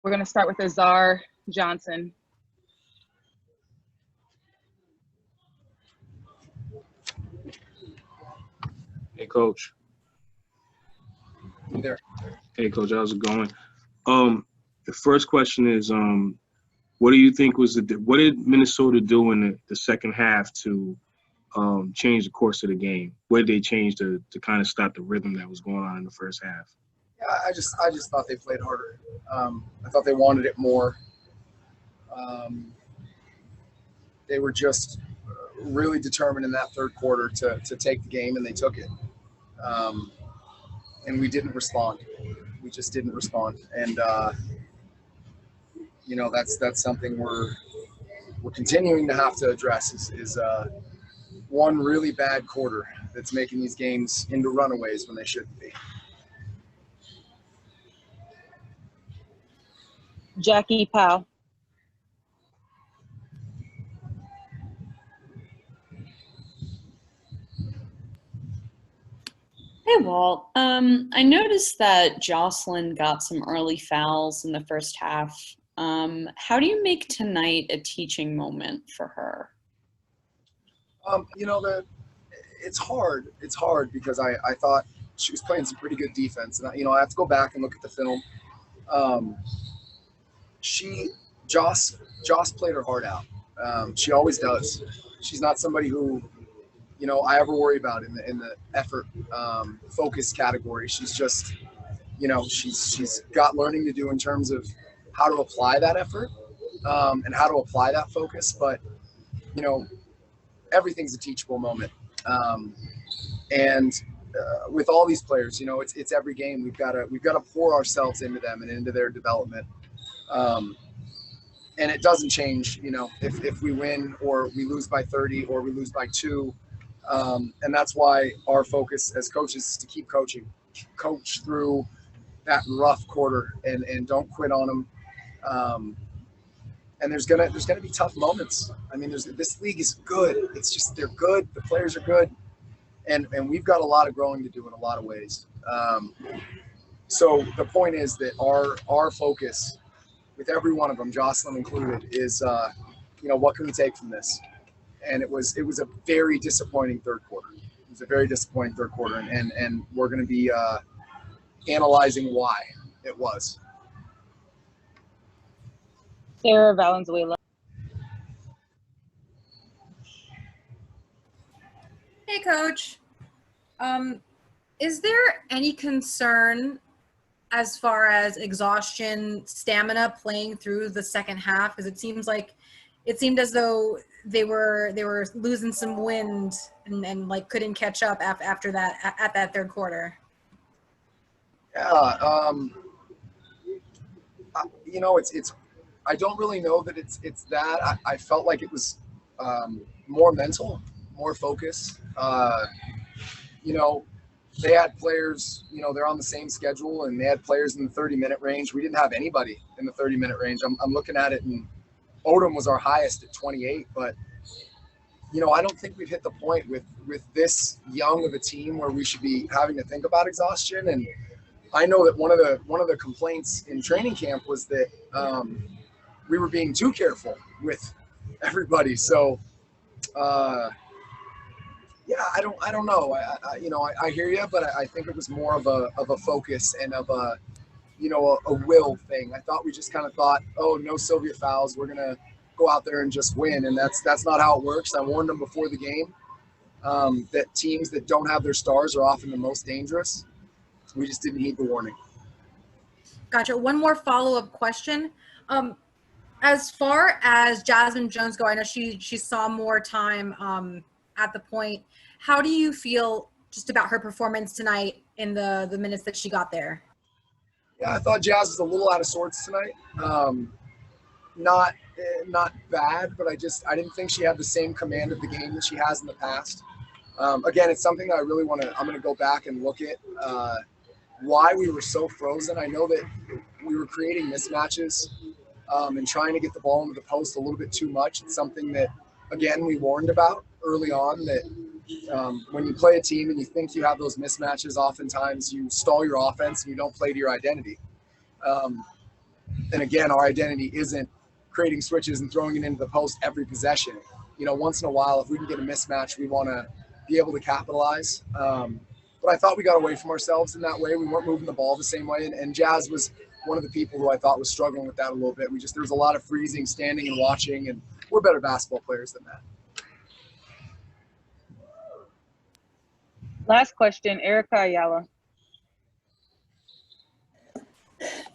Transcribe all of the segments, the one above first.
We're going to start with Azar Johnson. Hey, Coach. Hey there. Hey, Coach. How's it going? The first question is, what do you think was what did Minnesota do in the second half to change the course of the game? What did they change to kind of stop the rhythm that was going on in the first half? Yeah, I just thought they played harder. I thought they wanted it more. They were just really determined in that third quarter to take the game, and they took it. And we didn't respond. We just didn't respond. And that's something we're continuing to have to address is one really bad quarter that's making these games into runaways when they shouldn't be. Jackie Powell. Hey, Walt. I noticed that Jocelyn got some early fouls in the first half. How do you make tonight a teaching moment for her? It's hard. It's hard because I thought she was playing some pretty good defense. And, I have to go back and look at the film. Joss played her heart out. She always does. She's not somebody who, I ever worry about in the effort focus category. She's just, she's got learning to do in terms of how to apply that effort and how to apply that focus. But, everything's a teachable moment. With all these players, it's every game. We've got to pour ourselves into them and into their development. And it doesn't change, if we win or we lose by 30 or we lose by 2. And that's why our focus as coaches is to keep coaching, coach through that rough quarter and don't quit on them. And there's gonna be tough moments. I mean, this league is good. It's just they're good. The players are good, and we've got a lot of growing to do in a lot of ways. So the point is that our focus with every one of them, Jocelyn included, is what can we take from this? And it was a very disappointing third quarter. It was a very disappointing third quarter, and we're going to be analyzing why it was. Sarah Valenzuela. Hey, Coach. Is there any concern as far as exhaustion, stamina playing through the second half? Because it seemed as though they were losing some wind and like couldn't catch up after that at that third quarter. Yeah, it's. I don't really know that it's that. I felt like it was more mental, more focus. They had players, they're on the same schedule, and they had players in the 30-minute range. We didn't have anybody in the 30-minute range. I'm looking at it, and Odom was our highest at 28. But, I don't think we've hit the point with this young of a team where we should be having to think about exhaustion. And I know that one of the complaints in training camp was that we were being too careful with everybody. So, yeah, I don't know. I hear you, but I think it was more of a focus and of a will thing. I thought we just kind of thought, oh, no Soviet fouls. We're gonna go out there and just win, and that's not how it works. I warned them before the game that teams that don't have their stars are often the most dangerous. We just didn't heed the warning. Gotcha. One more follow-up question. As far as Jasmine Jones go, I know she saw more time at the point. How do you feel just about her performance tonight in the minutes that she got there? Yeah, I thought Jazz was a little out of sorts tonight. Not bad, but I didn't think she had the same command of the game that she has in the past. Again, it's something that I'm going to go back and look at why we were so frozen. I know that we were creating mismatches and trying to get the ball into the post a little bit too much. It's something that, again, we warned about early on, that when you play a team and you think you have those mismatches, oftentimes you stall your offense and you don't play to your identity. And again, our identity isn't creating switches and throwing it into the post every possession. You know, once in a while, if we can get a mismatch, we want to be able to capitalize. But I thought we got away from ourselves in that way. We weren't moving the ball the same way. And Jazz was one of the people who I thought was struggling with that a little bit. There was a lot of freezing, standing and watching, and we're better basketball players than that. Last question, Erica Ayala.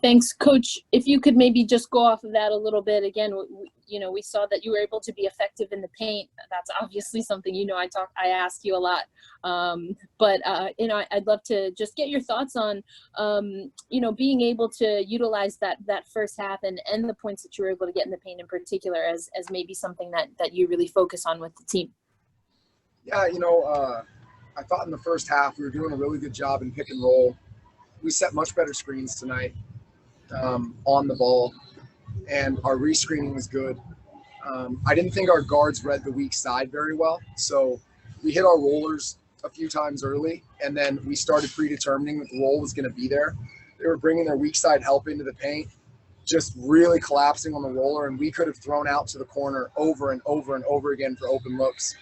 Thanks, Coach. If you could maybe just go off of that a little bit again. We saw that you were able to be effective in the paint. That's obviously something I ask you a lot. But I'd love to just get your thoughts on being able to utilize that first half and the points that you were able to get in the paint in particular as maybe something that you really focus on with the team. Yeah, I thought in the first half we were doing a really good job in pick and roll. We set much better screens tonight on the ball, and our rescreening was good. I didn't think our guards read the weak side very well, so we hit our rollers a few times early, and then we started predetermining that the roll was going to be there. They were bringing their weak side help into the paint, just really collapsing on the roller, and we could have thrown out to the corner over and over and over again for open looks,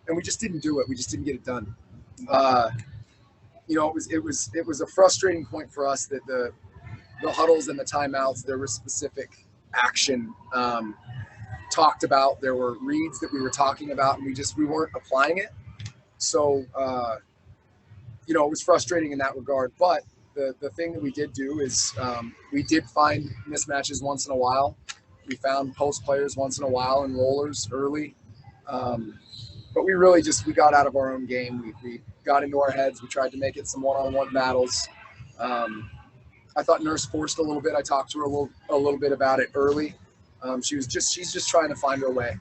and we just didn't do it. We just didn't get it done. It was a frustrating point for us that the huddles and the timeouts, there was specific action talked about. There were reads that we were talking about, and we weren't applying it. So, it was frustrating in that regard. But the thing that we did do is we did find mismatches once in a while. We found post players once in a while and rollers early. But we really we got out of our own game. We got into our heads. We tried to make it some one-on-one battles. I thought Nurse forced a little bit. I talked to her a little bit about it early. She's just trying to find her way.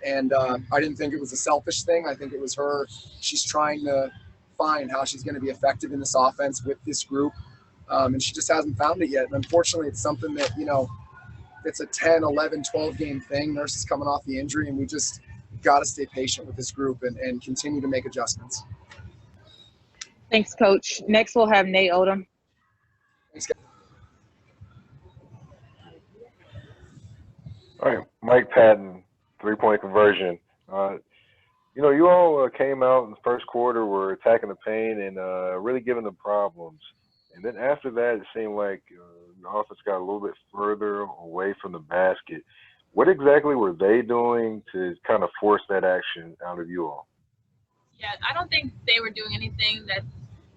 And I didn't think it was a selfish thing. I think it was her. She's trying to find how she's going to be effective in this offense with this group. And she just hasn't found it yet. And unfortunately, it's something that, it's a 10, 11, 12 game thing. Nurse is coming off the injury, and we just got to stay patient with this group and continue to make adjustments. Thanks, Coach. Next, we'll have Nate Odom. Thanks, guys. All right, Mike Patton, 3-point conversion. You all came out in the first quarter, were attacking the paint and really giving them problems. And then after that, it seemed like the offense got a little bit further away from the basket. What exactly were they doing to kind of force that action out of you all? Yeah, I don't think they were doing anything that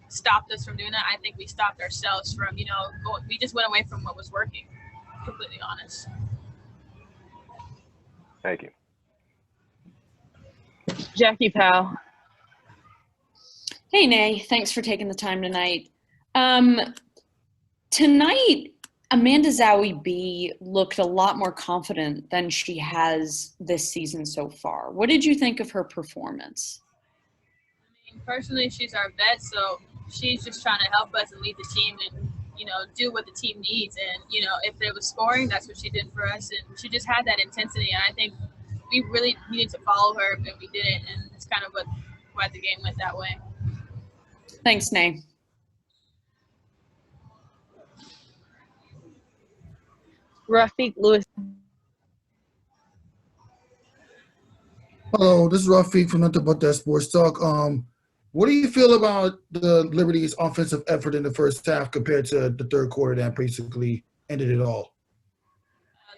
stopped us from doing that. I think we stopped ourselves from, we just went away from what was working, completely honest. Thank you. Jackie Powell. Hey, Nay. Thanks for taking the time tonight. Tonight, Amanda Zahui B looked a lot more confident than she has this season so far. What did you think of her performance? I mean, personally, she's our vet, so she's just trying to help us and lead the team and, do what the team needs. And, if there was scoring, that's what she did for us. And she just had that intensity. And I think we really needed to follow her, but we didn't. And it's kind of why the game went that way. Thanks, Nay. Rafiq Lewis. Hello, this is Rafiq from Nothing But That Sports Talk. What do you feel about the Liberty's offensive effort in the first half compared to the third quarter that basically ended it all?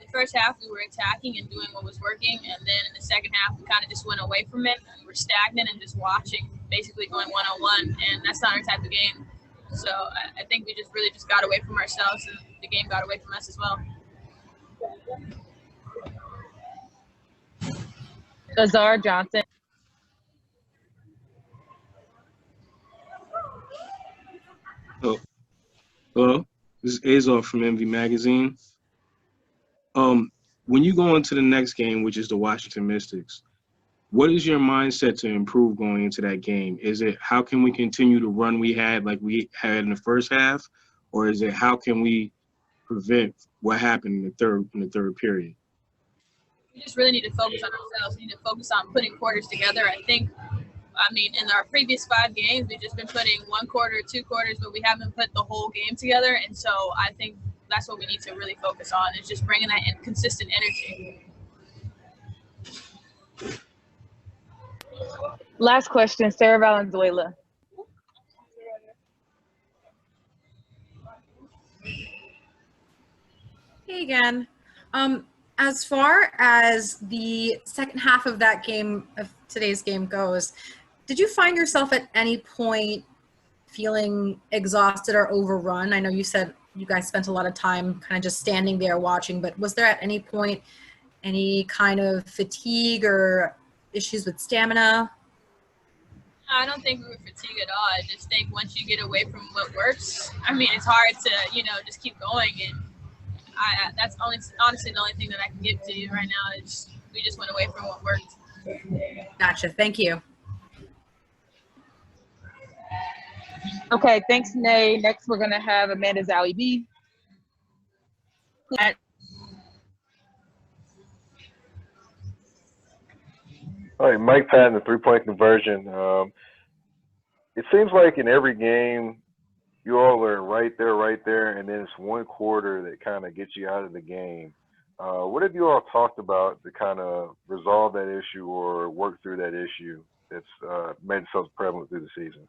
The first half, we were attacking and doing what was working, and then in the second half, we kind of just went away from it. We were stagnant and just watching, basically going one-on-one, and that's not our type of game. So I think we just really got away from ourselves, and the game got away from us as well. Azar Johnson. Hello, this is Azar from MV Magazine. When you go into the next game, which is the Washington Mystics, what is your mindset to improve going into that game? Is it how can we continue the run we had like we had in the first half, or is it how can we prevent what happened in the third period? We just really need to focus on ourselves. We need to focus on putting quarters together. I mean, in our previous 5 games, we've just been putting 1 quarter, 2 quarters, but we haven't put the whole game together. And so I think that's what we need to really focus on, is just bringing that consistent energy. Last question, Sarah Valenzuela. Hey again. As far as the second half of that game, of today's game goes, did you find yourself at any point feeling exhausted or overrun? I know you said you guys spent a lot of time kind of just standing there watching, but was there at any point any kind of fatigue or issues with stamina? I don't think we were fatigued at all. I just think once you get away from what works, I mean, it's hard to, just keep going. And that's honestly the only thing that I can give to you right now is we just went away from what worked. Gotcha. Thank you. Okay, thanks, Nay. Next, we're going to have Amanda Zahui B. All right, Mike Patton, the three-point conversion. It seems like in every game, you all are right there, and then it's one quarter that kind of gets you out of the game. What have you all talked about to kind of resolve that issue or work through that issue that's made itself prevalent through the season?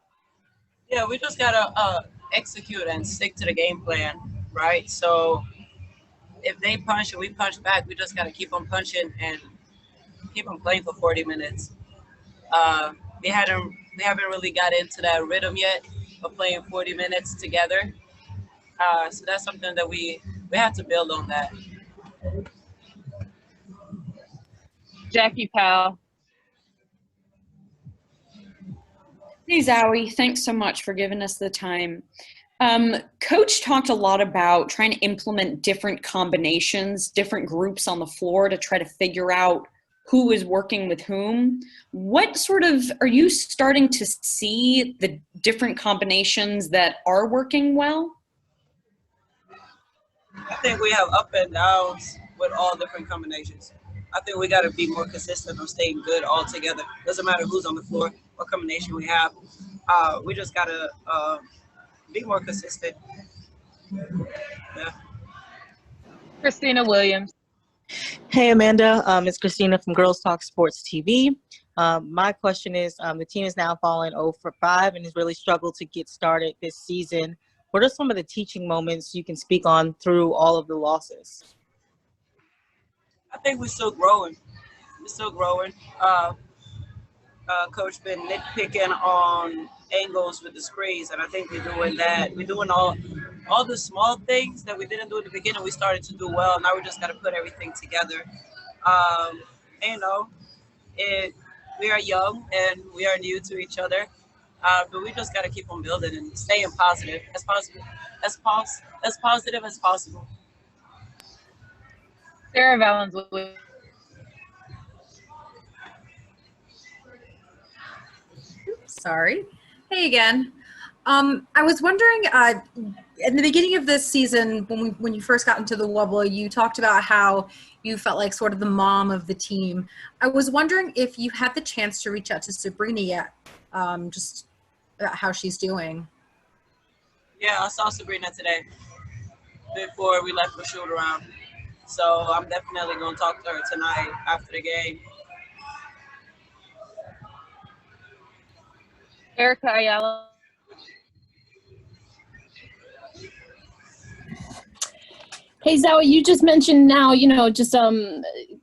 Yeah, we just gotta execute and stick to the game plan, right? So if they punch and we punch back, we just gotta keep on punching and keep on playing for 40 minutes. We haven't really got into that rhythm yet of playing 40 minutes together. So that's something that we have to build on that. Jackie Powell. Hey, Zahui, thanks so much for giving us the time. Coach talked a lot about trying to implement different combinations, different groups on the floor to try to figure out who is working with whom. What sort of, are you starting to see the different combinations that are working well? I think we have up and downs with all different combinations. I think we got to be more consistent on staying good all together. Doesn't matter who's on the floor, what combination we have. We just got to be more consistent. Yeah. Christina Williams. Hey, Amanda. It's Christina from Girls Talk Sports TV. My question is, the team is now falling 0 for 5 and has really struggled to get started this season. What are some of the teaching moments you can speak on through all of the losses? I think we're still growing. Coach been nitpicking on angles with the screens, and I think we're doing that. We're doing all the small things that we didn't do at the beginning. We started to do well. Now we just got to put everything together. We are young and we are new to each other, but we just got to keep on building and staying positive as positive as possible. Sarah Valenzuela. Sorry. Hey again. I was wondering, in the beginning of this season, when you first got into the Wubble, you talked about how you felt like sort of the mom of the team. I was wondering if you had the chance to reach out to Sabrina yet, just about how she's doing. Yeah, I saw Sabrina today before we left for shoot around. So I'm definitely going to talk to her tonight after the game. Erica Ayala. Hey, Zahui, you just mentioned now, just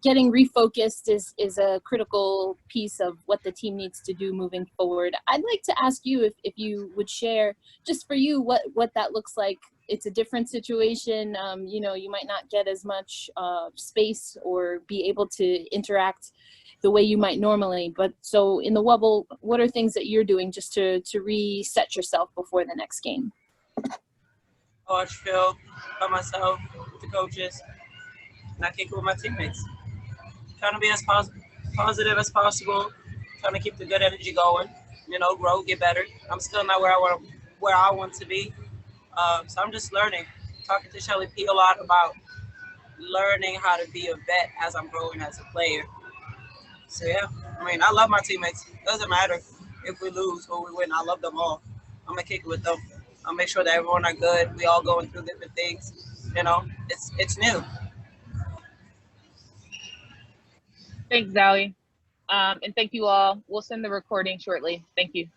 getting refocused is a critical piece of what the team needs to do moving forward. I'd like to ask you if you would share, just for you, what that looks like. It's a different situation. You might not get as much space or be able to interact the way you might normally. But so in the Wubble, what are things that you're doing just to reset yourself before the next game? Watch film by myself with the coaches, and I kick it with my teammates. Trying to be as positive as possible. Trying to keep the good energy going. Grow, get better. I'm still not where I want to be. So I'm just learning. Talking to Shelly P a lot about learning how to be a vet as I'm growing as a player. So yeah, I love my teammates. Doesn't matter if we lose or we win. I love them all. I'm gonna kick it with them. I'll make sure that everyone are good. We all going through different things. You know, it's new. Thanks, Zahui. And thank you all. We'll send the recording shortly. Thank you.